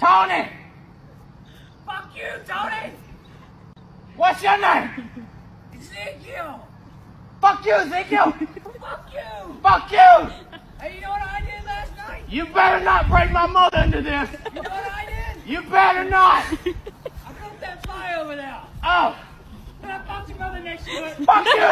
Tony! Fuck you, Tony! What's your name? Ezekiel! Fuck you, Ezekiel! Fuck you! Fuck you! Hey, you know what I did last night? You better not bring my mother into this! You know what I did? You better not! I broke that fly over there. Oh! And I fucked your mother next to it. Fuck you!